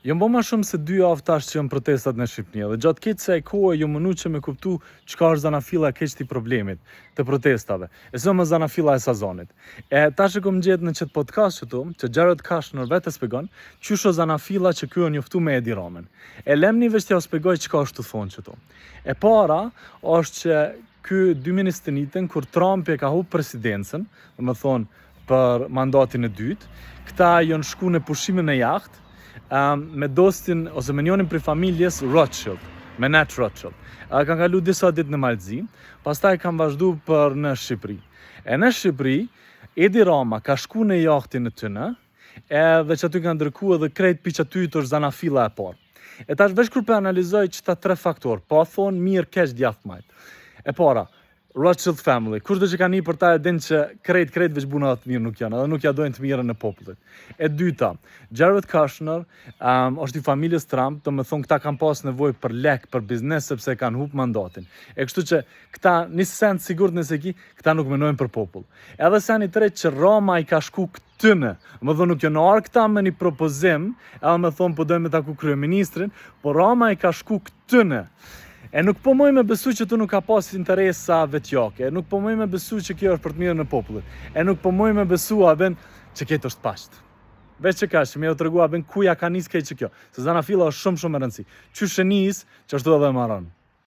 Jam bo ma shumë se 2 javë tash që janë protestat në Shqipëni dhe gjatë këtë se e kohë ju mënu që me kuptu çka është zanafilla e keqti problemit të protestave. E së më zanafilla e sezonit. E tash e kom gjetë në qëtë podcast që Jared Kushner vetë shpjegon qysh është zanafilla që ky o njoftu me Edi Ramen. E lemni veç t'ja shpjegoj çka është të thonë qëto. E para është që ky 2021 kur Trump e ka hup presidencën, dhe më thonë për mandatin e dytë, këta janë shku në pushimin e jahtë, me dostin ose me njonin për familjes Rothschild, me Nat Rothschild. Kanë kalu disa ditë në Malzi, pastaj kanë vazhdu për në Shqipëri. E në Shqipëri, Edi Rama ka shku në jahtin e tyne, edhe që aty kanë ndërku edhe krejt pi që aty të është zanafilla e parë. E tash veç kur për analizoj qëta 3 faktor, po thonë mirë keq djath majt. E para, Rothschild family, kush do që ka një për ta e din që krejt veç buna të mirë nuk janë, edhe nuk ja dojnë të mirën e popullit. E dyta, Jared Kushner është i familjes Trump, do me thonë këta kanë pas nevojë për lek, për biznes, sepse kanë hup mandatin. E kështu që këta një sent sigurt nëse këta nuk menojnë për popull. Edhe sen i tretë që Rama i ka shku këtyne, më thonë nuk janë arë këta me një propozim, edhe me thonë po dojmë me taku kryeministrin, por Rama i ka shku këtyne. E nuk po moj me besu që tu nuk ka pas interesa vetjake, nuk po moj me besu që kjo është për të mirën e popullit, e nuk po moj me besu aben që këtë është pashtë. Veç që ka që me jo të regu aben kuja ka nis këtë që kjo, se zanafilla është shumë e rëndësi. Qysh e nis që është edhe maron.